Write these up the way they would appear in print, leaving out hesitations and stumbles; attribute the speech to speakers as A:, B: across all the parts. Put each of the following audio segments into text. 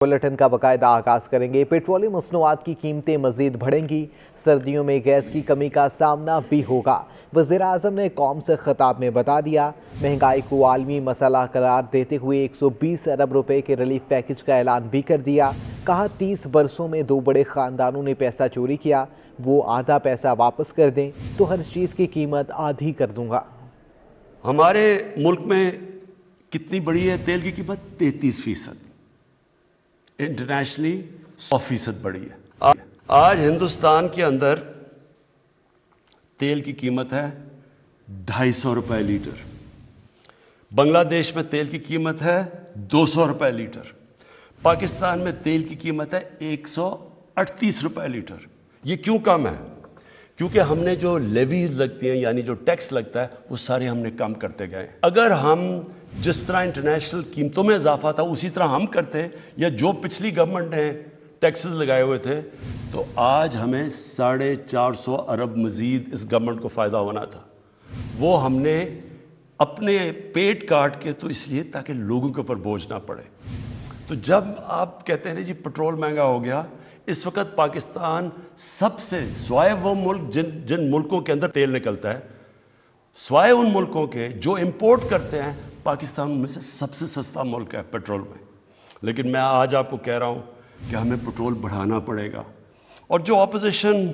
A: Bulletin का बाकायदा आगाज करेंगे। पेट्रोलियम मसनूआत की कीमतें मजीद बढ़ेंगी। सर्दियों में गैस की कमी का सामना भी होगा। वज़ीर आज़म ने कौम से खिताब में बता दिया, महंगाई को आलमी मसला करार देते हुए 120 अरब रुपए के रिलीफ पैकेज का ऐलान भी कर दिया। कहा 30 बरसों में 2 बड़े खानदानों ने पैसा चोरी किया, वो आधा पैसा वापस कर दें तो हर चीज़ की कीमत आधी कर दूंगा।
B: हमारे मुल्क में कितनी बढ़ी है तेल की कीमत? 33%। इंटरनेशनली 100% बढ़ी है। आज हिंदुस्तान के अंदर तेल की कीमत है 250 रुपए लीटर। बांग्लादेश में तेल की कीमत है 200 रुपए लीटर। पाकिस्तान में तेल की कीमत है 138 रुपए लीटर। ये क्यों कम है? क्योंकि हमने जो लेवीज लगती हैं, यानी जो टैक्स लगता है, वो सारे हमने कम करते गए। अगर हम जिस तरह इंटरनेशनल कीमतों में इजाफा था उसी तरह हम करते, या जो पिछली गवर्नमेंट ने टैक्सेस लगाए हुए थे, तो आज हमें 450 अरब मजीद इस गवर्नमेंट को फायदा होना था। वो हमने अपने पेट काट के, तो इसलिए ताकि लोगों के ऊपर बोझ ना पड़े। तो जब आप कहते हैं जी पेट्रोल महंगा हो गया, इस वक्त पाकिस्तान सबसे, स्वाय वो मुल्क जिन मुल्कों के अंदर तेल निकलता है, स्वाय उन मुल्कों के जो इंपोर्ट करते हैं, पाकिस्तान में से सबसे सस्ता मुल्क है पेट्रोल में। लेकिन मैं आज आपको कह रहा हूं कि हमें पेट्रोल बढ़ाना पड़ेगा। और जो ऑपोजिशन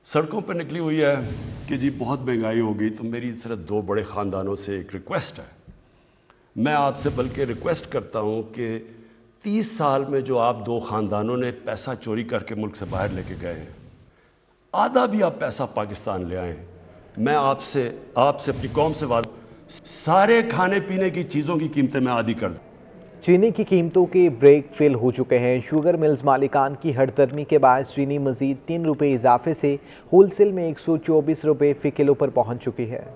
B: सड़कों पर निकली हुई है कि जी बहुत महंगाई हो गई, तो मेरी सिर्फ 2 बड़े खानदानों से एक रिक्वेस्ट है। मैं आपसे बल्कि रिक्वेस्ट करता हूं कि 30 साल में जो आप 2 खानदानों ने पैसा चोरी करके मुल्क से बाहर लेके गए हैं, आधा भी आप पैसा पाकिस्तान ले आए। मैं आपसे अपनी कौम से वादा, सारे खाने पीने की चीज़ों की कीमतें मैं आधी कर दूं।
A: चीनी की कीमतों के ब्रेक फेल हो चुके हैं। शुगर मिल्स मालिकान की हड़दर्मी के बाद चीनी मजीद 3 रुपये इजाफे से होलसेल में 124 रुपये फी किलो पर पहुंच चुकी है।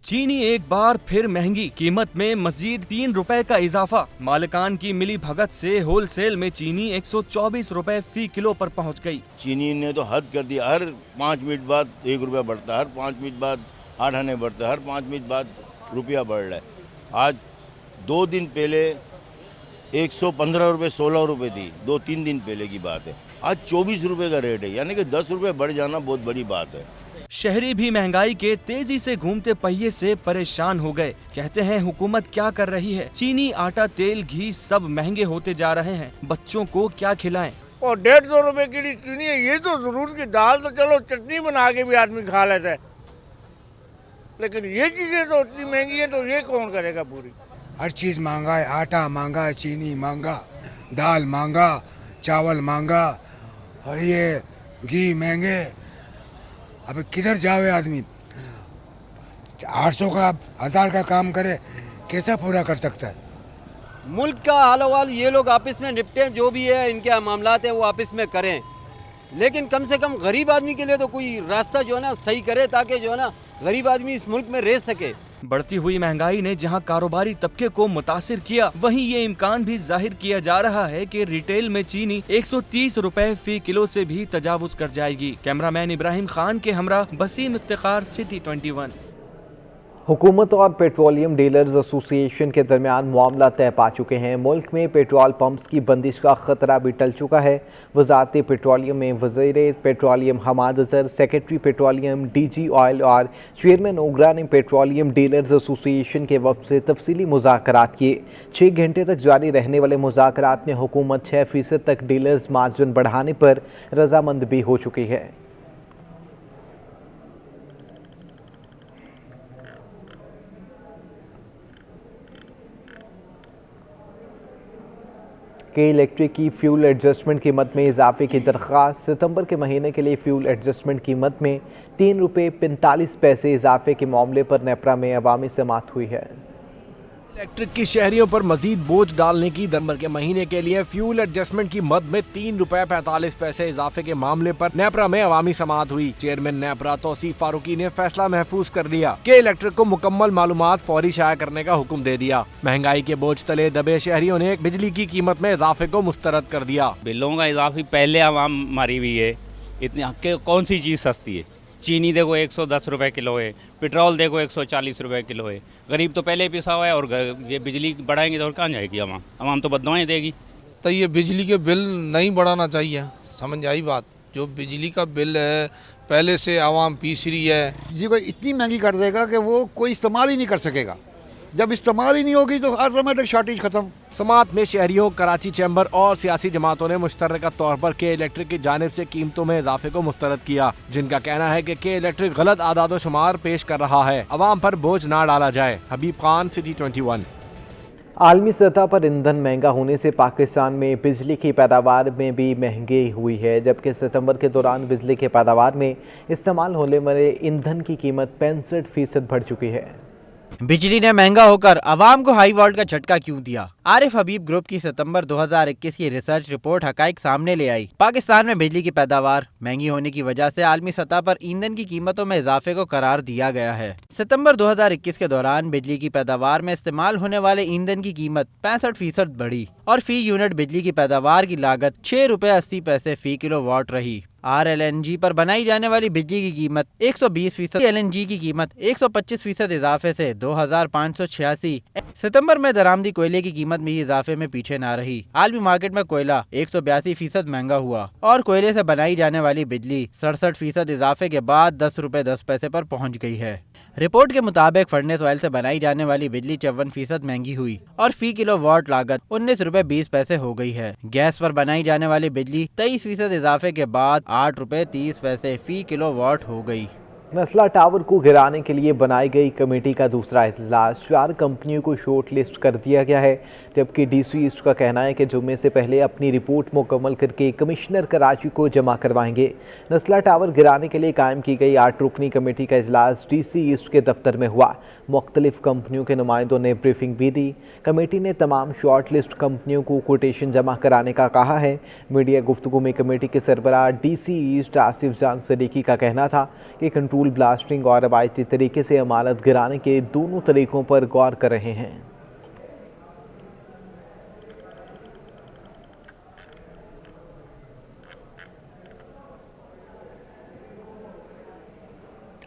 C: चीनी एक बार फिर महंगी, कीमत में मजीद 3 रुपए का इजाफा। मालिकान की मिली भगत से होलसेल में चीनी 124 रुपए फी किलो पर पहुंच गई।
D: चीनी ने तो हद कर दिया। हर 5 मिनट बाद 1 रुपया बढ़ता है, हर 5 मिनट बाद 8 आने बढ़ता है, हर 5 मिनट बाद रुपया बढ़ रहा है। आज 2 दिन पहले 115 रुपये 16 रुपये थी, 2-3 दिन पहले की बात है। आज 24 रुपये का रेट है, यानी कि 10 रुपये बढ़ जाना बहुत बड़ी बात है।
C: शहरी भी महंगाई के तेजी से घूमते पहिए से परेशान हो गए। कहते हैं हुकूमत क्या कर रही है? चीनी, आटा, तेल, घी सब महंगे होते जा रहे हैं, बच्चों को क्या खिलाएं?
E: और 150 रुपए की चीनी है, ये तो जरूर की दाल तो चलो चटनी बना के भी आदमी खा लेता है, लेकिन ये चीजें तो इतनी महंगी है, तो ये कौन करेगा पूरी?
F: हर चीज महंगा है। आटा महंगा है, चीनी महंगा, दाल महंगा, चावल महंगा, और ये घी महंगे। अब किधर जावे आदमी? 800 का 1000 का काम करे, कैसा पूरा कर सकता है?
G: मुल्क का हाल अहवाल ये लोग आपस में निपटें, जो भी है इनके मामलात हैं वो आपस में करें, लेकिन कम से कम गरीब आदमी के लिए तो कोई रास्ता जो है ना सही करे, ताकि जो है ना गरीब आदमी इस मुल्क में रह सके।
C: बढ़ती हुई महंगाई ने जहां कारोबारी तबके को मुतासिर किया, वहीं ये इम्कान भी जाहिर किया जा रहा है कि रिटेल में चीनी 130 रुपए फी किलो से भी तजावुज कर जाएगी। कैमरामैन इब्राहिम खान के हमरा बसीम इफ्तिखार, सिटी 21।
A: हुकूमत और पेट्रोलियम डीलर्स एसोसिएशन के दरमियान मामला तय पा चुके हैं। मुल्क में पेट्रोल पंप्स की बंदिश का खतरा भी टल चुका है। वजारत पेट्रोलियम में वज़ीर petroleum Hammad Azhar, secretary petroleum DG oil और चेयरमैन ओगरा ने पेट्रोलियम डीलर्स एसोसिएशन के वफ़द से तफसीली मुज़ाकरात किए। 6 घंटे तक जारी रहने वाले मुज़ाकरात में हुकूमत 6% तक डीलर्स मार्जिन बढ़ाने पर रजामंद भी हो चुकी है। के इलेक्ट्रिक की फ्यूल एडजस्टमेंट कीमत में इजाफे की दरख्वास्त। सितंबर के महीने के लिए फ्यूल एडजस्टमेंट कीमत में 3 रुपये 45 पैसे इजाफे के मामले पर नेपरा में अवामी समाअत हुई है।
H: इलेक्ट्रिक की शहरियों पर मजीद बोझ डालने की दिसंबर के महीने के लिए फ्यूल एडजस्टमेंट की मद में 3 रुपए 45 पैसे इजाफे के मामले पर नेपरा में अवामी समाअत हुई। चेयरमैन नेपरा तौसीफ फारूकी ने फैसला महफूज कर दिया कि इलेक्ट्रिक को मुकम्मल मालूमात फौरी शाया करने का हुक्म दे दिया। महंगाई के बोझ तले दबे शहरियों ने बिजली की कीमत में इजाफे को मुस्तरद कर दिया।
I: बिलों का इजाफी पहले आवाम मारी हुई है, इतनी कौन सी चीज़ सस्ती है? चीनी देखो 110 रुपए किलो है, पेट्रोल देखो 140 रुपए किलो है। गरीब तो पहले पिसा हुआ है और ये बिजली बढ़ाएंगे तो और कहाँ जाएगी? आवाम तो बददुआएं देगी।
J: तो ये बिजली के बिल नहीं बढ़ाना चाहिए, समझ आई बात। जो बिजली का बिल है पहले से आवाम पीस रही है।
K: जी कोई इतनी महंगी कर देगा कि वो कोई इस्तेमाल ही नहीं कर सकेगा। जब इस्तेमाल ही नहीं होगी तो ऑटोमेटिक शॉर्टेज खत्म।
H: समात में शहरियों, कराची चैम्बर और सियासी जमातों ने मुश्तरका तौर पर के इलेक्ट्रिक की जानिब से कीमतों में इजाफे को मुस्तरद किया, जिनका कहना है कि के इलेक्ट्रिक गलत आदाद शुमार पेश कर रहा है, अवाम पर बोझ ना डाला जाए। हबीब खान, सिटी 21।
A: आलमी सतह पर ईंधन महंगा होने से पाकिस्तान में बिजली की पैदावार में भी महंगी हुई है, जबकि सितंबर के दौरान बिजली की पैदावार में इस्तेमाल होने वाले ईंधन की कीमत 65% बढ़ चुकी है।
L: बिजली ने महंगा होकर अवाम को हाई वोल्ट का झटका क्यों दिया? आरिफ हबीब ग्रुप की सितंबर 2021 की रिसर्च रिपोर्ट हकाइक सामने ले आई। पाकिस्तान में बिजली की पैदावार महंगी होने की वजह से आलमी सतह पर ईंधन की कीमतों में इजाफे को करार दिया गया है। सितंबर 2021 के दौरान बिजली की पैदावार में इस्तेमाल होने वाले ईंधन की कीमत 65% बढ़ी और फी यूनिट बिजली की पैदावार की लागत 6 रुपए 80 पैसे फी किलोवाट रही। RLNG पर बनाई जाने वाली बिजली की कीमत 120%, LNG की कीमत 125% इजाफे से 2586। सितंबर में दरामदी कोयले की कीमत में इजाफे में पीछे ना रही। आलमी मार्केट में कोयला 182% महंगा हुआ और कोयले से बनाई जाने वाली बिजली 67% इजाफे के बाद 10 रुपए 10 पैसे पर पहुंच गई है। रिपोर्ट के मुताबिक फर्नेस ऑयल से बनाई जाने वाली बिजली 54% महंगी हुई और फी किलोवाट लागत 19 रुपए 20 पैसे हो गई है। गैस पर बनाई जाने वाली बिजली 23% इजाफे के बाद 8 रुपए 30 पैसे फी किलोवाट हो गई।
A: नस्ला टावर को गिराने के लिए बनाई गई कमेटी का दूसरा इजलास, 4 कंपनियों को शॉर्ट लिस्ट कर दिया गया है, जबकि DC ईस्ट का कहना है कि जुम्मे से पहले अपनी रिपोर्ट मुकम्मल करके कमिश्नर कराची को जमा करवाएंगे। नस्ला टावर गिराने के लिए कायम की गई 8 रुकनी कमेटी का इजलास DC ईस्ट के दफ्तर में हुआ। मुख्तलिफ कंपनियों के नुमाइंदों ने ब्रीफिंग भी दी। कमेटी ने तमाम शॉर्ट लिस्ट कंपनियों को कोटेशन जमा कराने का कहा है। मीडिया गुफ्तगू में कमेटी के सरबराह DC ईस्ट आसिफ जान सदीकी का कहना था कि कंट्रोल ब्लास्टिंग और रवायती तरीके से इमारत गिराने के दोनों तरीकों पर गौर कर रहे हैं।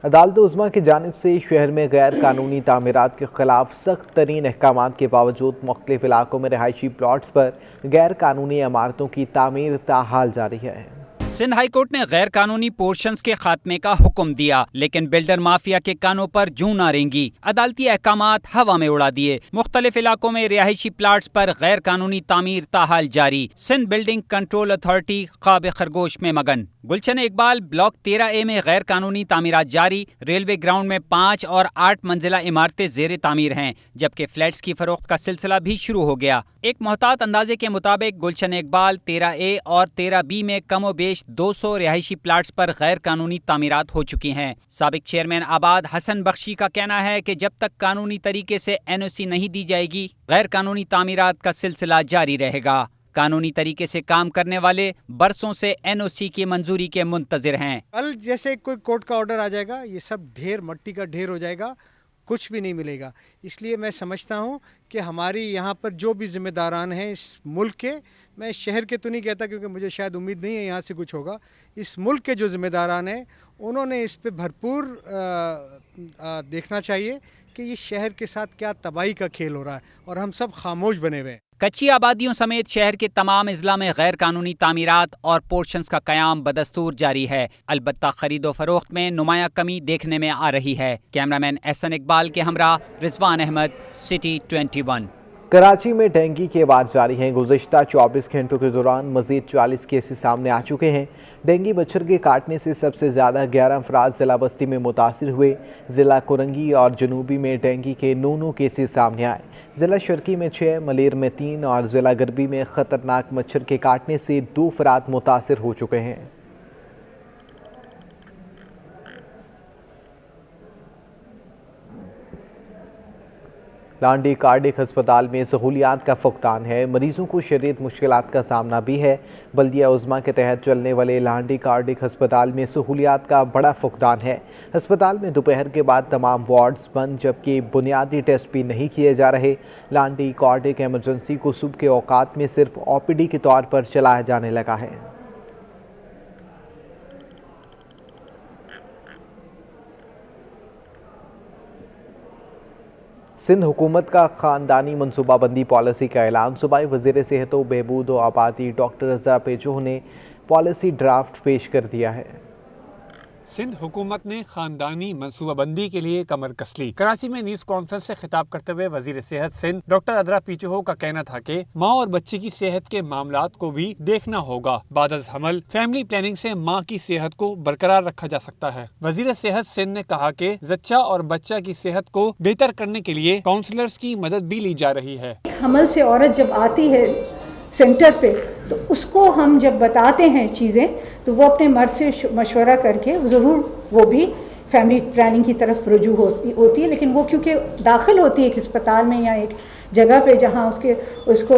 A: अदालत उज़्मा की जानिब से शहर में गैर कानूनी तामीरात के खिलाफ सख्त तरीन अहकाम के बावजूद मुख्तलिफ इलाकों में रहायशी प्लॉट्स पर गैर कानूनी इमारतों की तामीर ताहाल जारी है।
M: सिंध हाई कोर्ट ने गैर कानूनी पोर्शंस के खात्मे का हुक्म दिया, लेकिन बिल्डर माफिया के कानों पर जूं ना रेंगी। अदालती अहकामात हवा में उड़ा दिए। मुख्तलिफ इलाकों में रिहायशी प्लाट्स पर गैर कानूनी तामीर ताहाल जारी। सिंध बिल्डिंग कंट्रोल अथॉरिटी ख्वाब खरगोश में मगन। गुलशन इकबाल ब्लॉक 13A में गैर कानूनी तामीरात जारी। रेलवे ग्राउंड में 5 और 8 मंजिला इमारतें जेर तामीर हैं, जबकि फ्लैट्स की फरोख्त का सिलसिला भी शुरू हो गया। एक मोहतात अंदाजे के मुताबिक गुलशन इकबाल 13A और 13B में कमोबेश 200 रिहायशी प्लाट्स पर गैर कानूनी तामीरात हो चुकी हैं। साबिक चेयरमैन आबाद हसन बख्शी का कहना है कि जब तक कानूनी तरीके से NOC नहीं दी जाएगी, गैर कानूनी तामीरात का सिलसिला जारी रहेगा। कानूनी तरीके से काम करने वाले बरसों से NOC की मंजूरी के मुंतजिर हैं।
N: कल जैसे कोई कोर्ट का ऑर्डर आ जाएगा, ये सब ढेर मट्टी का ढेर हो जाएगा, कुछ भी नहीं मिलेगा। इसलिए मैं समझता हूँ कि हमारी यहाँ पर जो भी जिम्मेदारान हैं इस मुल्क के, मैं शहर के तो नहीं कहता क्योंकि मुझे शायद उम्मीद नहीं है यहाँ से कुछ होगा, इस मुल्क के जो जिम्मेदारान हैं उन्होंने इस पे भरपूर देखना चाहिए कि ये शहर के साथ क्या तबाही का खेल हो रहा है और हम सब खामोश बने हुए हैं।
M: कच्ची आबादियों समेत शहर के तमाम अजला में गैर कानूनी तामीरात और पोर्शंस का कयाम बदस्तूर जारी है। अलबत्ता खरीदो फरोख्त में नुमाया कमी देखने में आ रही है। कैमरामैन एहसन इकबाल के हमरा रिजवान अहमद, सिटी 21।
A: कराची में डेंगू के वार जारी हैं। गुज़िश्ता 24 घंटों के दौरान मज़ीद 40 केसेस सामने आ चुके हैं। डेंगू मच्छर के काटने से सबसे ज़्यादा 11 अफराद ज़िला बस्ती में मुतासिर हुए। ज़िला कुरंगी और जनूबी में डेंगू के 9 केसेस सामने आए। ज़िला शर्की में 6, मलेर में 3 और ज़िला गरबी में ख़तरनाक मच्छर के काटने से 2 अफराद मुतासिर हो चुके हैं। लांडी कार्डिक अस्पताल में सहूलियात का फुकदान है। मरीजों को शदीद मुश्किलात का सामना भी है। बल्दिया उज़्मा के तहत चलने वाले लांडी कार्डिक अस्पताल में सहूलियात का बड़ा फुकदान है। अस्पताल में दोपहर के बाद तमाम वार्ड्स बंद, जबकि बुनियादी टेस्ट भी नहीं किए जा रहे। लांडी कार्डिक एमरजेंसी को सुबह के औकात में सिर्फ OPD के तौर पर चलाया जाने लगा है। सिंध हुकूमत का खानदानी मनसूबाबंदी पॉलिसी का ऐलान। सूबाई वज़ीर सेहत व बहबूद व आबादी डॉक्टर रज़ा पेचो ने पॉलिसी ड्राफ्ट पेश कर दिया है।
O: सिंध हुकूमत ने खानदानी मनसूबाबंदी के लिए कमर कस ली। कराची में न्यूज कॉन्फ्रेंस से खिताब करते हुए वजीर सेहत सिंध डॉक्टर अदरा पीचोहो का कहना था कि माँ और बच्चे की सेहत के मामलात को भी देखना होगा। बादअज़ हमल फैमिली प्लानिंग से माँ की सेहत को बरकरार रखा जा सकता है। वजीर सेहत सिंध ने कहा कि जच्चा और बच्चा की सेहत को बेहतर करने के लिए काउंसलर्स की मदद भी ली जा रही है।
P: हमल से औरत जब आती है सेंटर पे तो उसको हम जब बताते हैं चीज़ें तो वो अपने मर्द से मशवरा करके ज़रूर वो भी फैमिली प्लानिंग की तरफ रुजू होती है, लेकिन वो क्योंकि दाखिल होती है एक अस्पताल में या एक जगह पे जहाँ उसको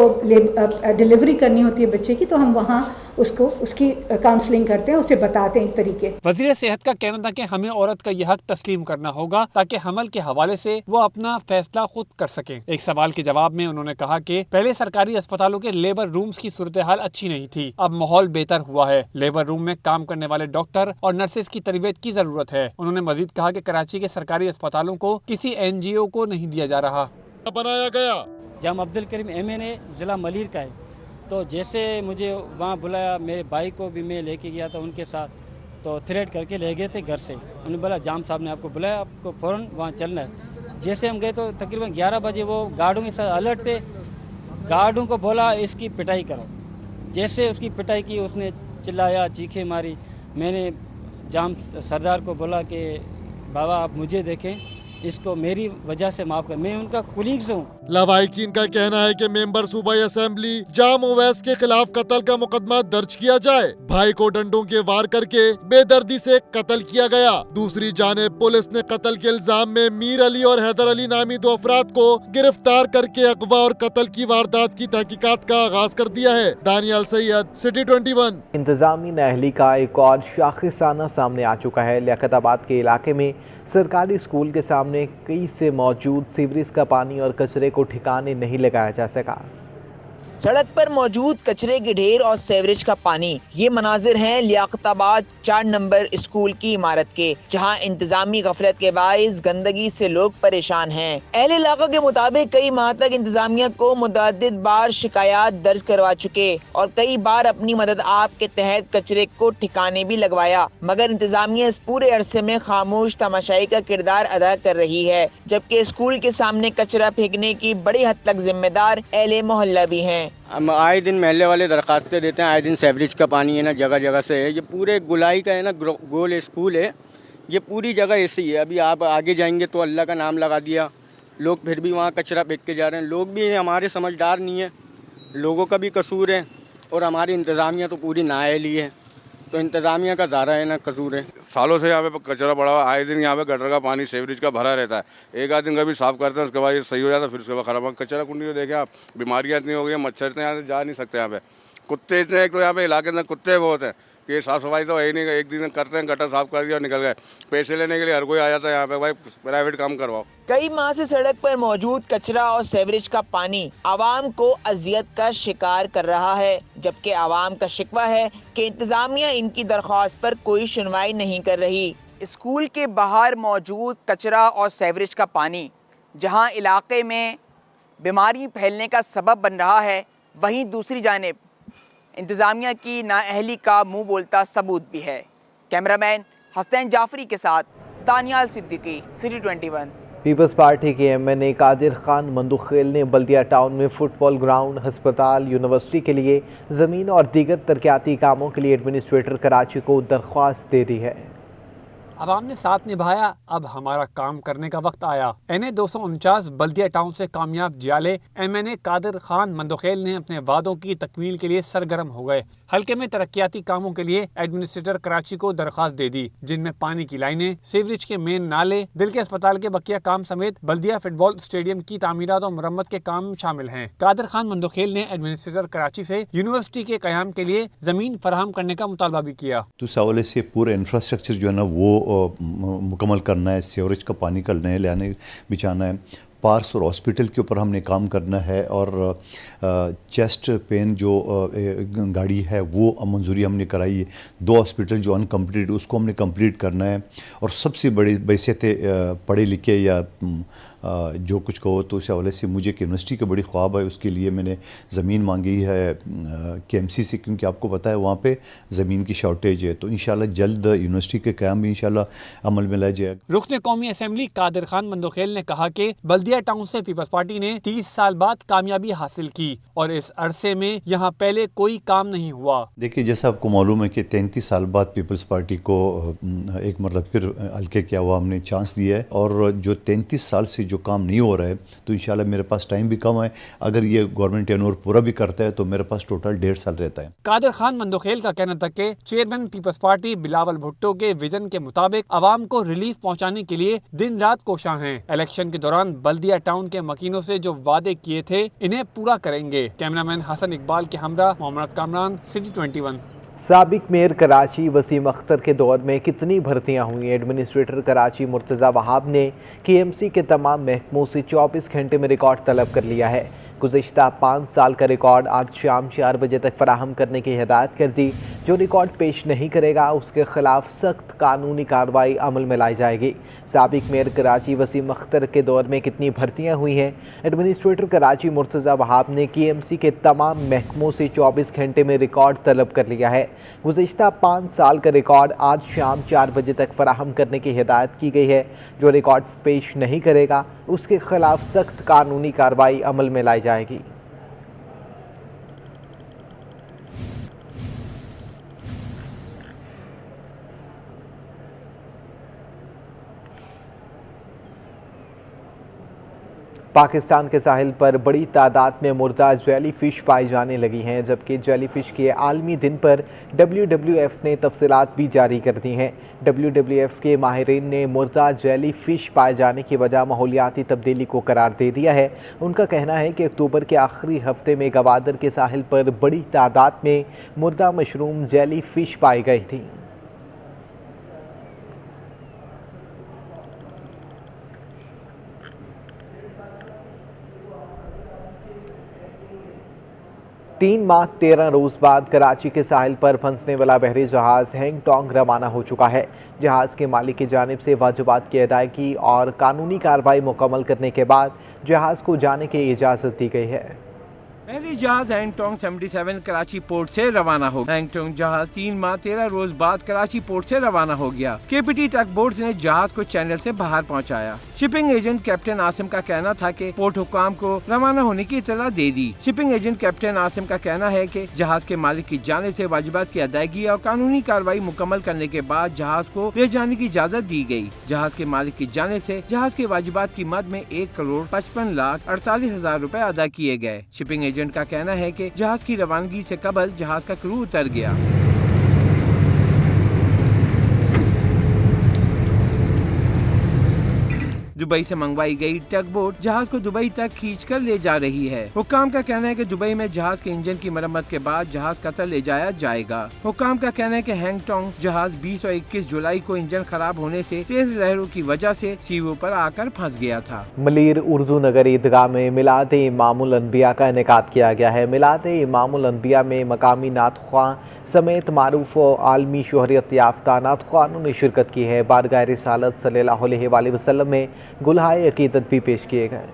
P: डिलीवरी करनी होती है बच्चे की, तो हम वहाँ उसकी काउंसलिंग करते हैं, उसे बताते हैं एक तरीके।
O: वज़ीर सेहत का कहना था कि हमें औरत का यह हक तस्लीम करना होगा ताकि हमल के हवाले से वो अपना फैसला खुद कर सकें। एक सवाल के जवाब में उन्होंने कहा कि पहले सरकारी अस्पतालों के लेबर रूम्स की सूरत हाल अच्छी नहीं थी, अब माहौल बेहतर हुआ है। लेबर रूम में काम करने वाले डॉक्टर और नर्सेज की तरबियत की जरूरत है। उन्होंने मजीद कहा कि कराची के सरकारी अस्पतालों को किसी NGO को नहीं दिया जा रहा।
Q: बनाया गया
R: जाम अब्दुल करीम MNA ज़िला मलिर का है, तो जैसे मुझे वहाँ बुलाया, मेरे भाई को भी मैं लेके गया था उनके साथ, तो थ्रेट करके ले गए थे घर से। उन्होंने बोला जाम साहब ने आपको बुलाया, आपको फ़ौरन वहाँ चलना है। जैसे हम गए तो तकरीबन 11 बजे वो गार्डों के साथ अलर्ट थे। गार्डों को बोला इसकी पिटाई करो। जैसे उसकी पिटाई की उसने चिल्लाया, चीखें मारी। मैंने जाम सरदार को बोला कि बाबा आप मुझे देखें, इसको मेरी वजह से माफ कर, मैं उनका कुलीग्स हूँ।
Q: लवाहिकीन का कहना है कि मेंबर सूबाई असेंबली जाम ओवैस के खिलाफ कत्ल का मुकदमा दर्ज किया जाए। भाई को डंडों के वार करके बेदर्दी से कत्ल किया गया। दूसरी जानिब पुलिस ने कत्ल के इल्जाम में मीर अली और हैदर अली नामी 2 अफराद को गिरफ्तार करके अगवा और कत्ल की वारदात की तहकीकात का आगाज कर दिया है। दानियाल सैयद, सिटी 21।
A: इंतजामी नाअहली का एक और शाखिसाना सामने आ चुका है। लियाकताबाद के इलाके में सरकारी स्कूल के सामने कई से मौजूद सीवरेज का पानी और कचरे को ठिकाने नहीं लगाया जा सका।
S: सड़क पर मौजूद कचरे के ढेर और सीवरेज का पानी, ये मनाजिर हैं लियाकताबाद 4 नंबर स्कूल की इमारत के, जहां इंतजामी गफलत के बाइस गंदगी से लोग परेशान हैं। अहले इलाका के मुताबिक कई माह तक इंतजामिया को मुतअद्दिद बार शिकायत दर्ज करवा चुके और कई बार अपनी मदद आप के तहत कचरे को ठिकाने भी लगवाया, मगर इंतजामिया इस पूरे अरसे में खामोश तमाशाई का किरदार अदा कर रही है। जबकि स्कूल के सामने कचरा फेंकने की बड़ी हद तक जिम्मेदार अहले मोहल्ला भी हैं।
T: हम आए दिन महल्ले वाले दरखास्तें देते हैं, आए दिन सीवरेज का पानी है ना जगह जगह से है। ये पूरे गुलाई का है ना, गोल स्कूल है, ये पूरी जगह ऐसी ही है। अभी आप आगे जाएंगे तो अल्लाह का नाम लगा दिया, लोग फिर भी वहाँ कचरा फेंक के जा रहे हैं। लोग भी हमारे समझदार नहीं है, लोगों का भी कसूर है और हमारी इंतज़ामिया तो पूरी नाअहली है, तो इंतज़ामिया का ज़्यादा है ना कसूर है।
U: सालों से यहाँ पे कचरा पड़ा हुआ, आए दिन यहाँ पे गटर का पानी सीवरेज का भरा रहता है। एक आध दिन कभी साफ़ करते हैं, उसके बाद ये सही हो जाता है, फिर उसके बाद खराब। कचरा कुंडी देखें आप, बीमारियाँ इतनी हो गई, मच्छर इतने यहाँ से जा नहीं सकते। यहाँ पे कुत्ते इतने, एक तो यहाँ पे इलाके में कुत्ते बहुत हैं कि ये साफ़ सफाई तो है ही नहीं। एक दिन करते हैं, गटर साफ़ कर दिया और निकल गए। पैसे लेने के लिए हर कोई आ जाता है यहाँ पे, भाई प्राइवेट काम करवाओ।
S: कई माह से सड़क पर मौजूद कचरा और सीवरेज का पानी आवाम को अजियत का शिकार कर रहा है, जबकि आवाम का शिकवा है कि इंतजामिया इनकी दरख्वास्त पर कोई सुनवाई नहीं कर रही। स्कूल के बाहर मौजूद कचरा और सीवरेज का पानी जहां इलाके में बीमारी फैलने का सबब बन रहा है, वहीं दूसरी जानिब इंतजामिया की नाअहली का मुंह बोलता सबूत भी है। कैमरामैन हसनैन जाफरी के साथ दानियाल सिद्दीकी, सिटी 21।
A: पीपल्स पार्टी के MNA कादिर खान मंदुखेल ने बल्दिया टाउन में फुटबॉल ग्राउंड, अस्पताल, यूनिवर्सिटी के लिए ज़मीन और दीगर तरक्याती कामों के लिए एडमिनिस्ट्रेटर कराची को दरख्वास्त दे दी है।
O: आवाम ने साथ निभाया, अब हमारा काम करने का वक्त आया। NA 249 बल्दिया टाउन से कामयाब जियाले MNA कादिर खान मंदुखेल ने अपने वादों की तकमील के लिए सरगर्म हो गए। हल्के में तरक्याती कामों के लिए एडमिनिस्ट्रेटर कराची को दरख्वास्त दे दी, जिनमें पानी की लाइनें, सीवरेज के मेन नाले, दिल के अस्पताल के बकिया काम समेत बल्दिया फुटबॉल स्टेडियम की तामीरात और मुरम्मत के काम शामिल हैं। कादिर खान मंदुखेल ने एडमिनिस्ट्रेटर कराची से यूनिवर्सिटी के क़याम के लिए जमीन फराहम करने का मुतालबा भी किया।
V: तो उस हवाले से पूरा इंफ्रास्ट्रक्चर जो है ना वो मुकम्मल करना है, सीवरेज का पानी करना है, लाने बिछाना है,
B: पार्स और हॉस्पिटल के ऊपर हमने काम करना है, और चेस्ट पेन जो गाड़ी है वो मंजूरी हमने कराई है। 2 हॉस्पिटल जो अनकम्प्लीट उसको हमने कंप्लीट करना है। और सबसे बड़ी बैसियत पढ़े लिखे या जो कुछ कहो तो उस हवाले से मुझे एक यूनिवर्सिटी का बड़ी ख्वाब है, उसके लिए मैंने ज़मीन मांगी है KMC से, क्योंकि आपको पता है वहाँ पे ज़मीन की शॉर्टेज है। तो इंशाल्लाह जल्द यूनिवर्सिटी के क़याम भी इंशाल्लाह अमल में लाया जाएगा।
O: रुकने कौमी असम्बली कादिर खान मंदोखेल ने कहा कि बल्दिया टाउन से पीपल्स पार्टी ने 30 साल बाद कामयाबी हासिल की और इस अरसे में यहाँ पहले कोई काम नहीं हुआ।
B: देखिए, जैसा आपको मालूम है कि 33 साल बाद पीपल्स पार्टी को एक मतलब फिर हल्के के अवाम ने चांस दिया है, और जो 33 साल से जो काम नहीं हो रहा है तो इंशाल्लाह मेरे पास टाइम भी कम है। अगर ये गवर्नमेंट टेन्योर पूरा भी करता है तो मेरे पास टोटल 1.5 साल रहता है।
O: कादिर खान मंदोखेल का कहना था कि चेयरमैन पीपल्स पार्टी बिलावल भुट्टो के विजन के मुताबिक आवाम को रिलीफ पहुंचाने के लिए दिन रात कोशां हैं। इलेक्शन के दौरान बल्दिया टाउन के मकीनों से जो वादे किए थे इन्हें पूरा करेंगे। कैमरामैन हसन इकबाल के हमरा मोहम्मद कामरान, सिटी 21।
A: साबिक मेयर कराची वसीम अख्तर के दौर में कितनी भर्तियां हुई? एडमिनिस्ट्रेटर कराची मुर्तज़ा वहाब ने KMC के तमाम महकमों से 24 घंटे में रिकॉर्ड तलब कर लिया है। गुज़िश्ता 5 साल का रिकॉर्ड आज शाम 4 बजे तक फराहम करने की हिदायत कर दी। जो रिकॉर्ड पेश नहीं करेगा उसके खिलाफ सख्त कानूनी कार्रवाई अमल में लाई जाएगी। साबिक मेयर कराची वसीम अख्तर के दौर में कितनी भर्तियां हुई हैं? एडमिनिस्ट्रेटर कराची मुर्तज़ा वहाब ने KMC के तमाम महकमों से 24 घंटे में रिकॉर्ड तलब कर लिया है। गुज़िश्ता 5 साल का रिकॉर्ड आज शाम 4 बजे तक फराहम करने की हिदायत की गई है। जो रिकॉर्ड पेश नहीं करेगा उसके खिलाफ सख्त कानूनी कार्रवाई अमल में लाई जाएगी। पाकिस्तान के साहिल पर बड़ी तादाद में मुर्दा जेली फ़िश पाई जाने लगी हैं, जबकि जेली फ़िश के आलमी दिन पर WWF ने तफसीलात भी जारी कर दी हैं। WWF के माहिरीन ने मुर्दा जेली फ़िश पाए जाने की वजह माहौलियाती तब्दीली को करार दे दिया है। उनका कहना है कि अक्टूबर के आखिरी हफ्ते में गवादर के साहिल पर बड़ी तादाद में मुर्दा मशरूम जेली फ़िश पाई गई थी। तीन माह 13 रोज़ बाद कराची के साहिल पर फंसने वाला बहरी जहाज़ हैंगटोंग रवाना हो चुका है। जहाज़ के मालिक की जानिब से वाजिबात की अदायगी और कानूनी कार्रवाई मुकम्मल करने के बाद जहाज़ को जाने की इजाज़त दी गई है।
V: बहरी जहाज हैंगटोंग 77 कराची पोर्ट से रवाना हो गया। हैंगटोंग जहाज 3 माह 13 रोज बाद कराची पोर्ट से रवाना हो गया। KPT टग बोट्स ने जहाज को चैनल से बाहर पहुंचाया। शिपिंग एजेंट कैप्टन आसिम का कहना था कि पोर्ट हुकाम को रवाना होने की इत्तला दे दी। शिपिंग एजेंट कैप्टन आसिम का कहना है कि जहाज के मालिक की जानिब से वाजिबात की अदायगी और कानूनी कार्रवाई मुकम्मल करने के बाद जहाज को ले जाने की इजाजत दी गई। जहाज के मालिक की जानिब से जहाज के वाजिबात की मद में 1,55,48,000 रुपए अदा किए गए। शिपिंग एजेंट का कहना है कि जहाज की रवानगी से कबल जहाज का क्रू उतर गया। दुबई से मंगवाई गई टग बोट जहाज को दुबई तक खींचकर ले जा रही है। हुकाम का कहना है कि दुबई में जहाज के इंजन की मरम्मत के बाद जहाज कतर ले जाया जाएगा। हुकाम का कहना है कि हैंगटोंग जहाज 20 और 21 जुलाई को इंजन खराब होने से तेज लहरों की वजह से सीवो पर आकर फंस गया था।
A: मलीर उर्दू नगर ईदगाह में मिलाद-ए इमामुल अनबिया का इनेकाद किया गया है। मिलाद-ए इमामुल अनबिया में मकामी नात-ख्वां समेत मारूफ और आलमी शोहरत याफ्ता नात-ख्वानों ने शिरकत की है। बारगाह रिसालत सल्लल्लाहु अलैहि वसल्लम में गुलहाए अकीदत भी पेश किए गए।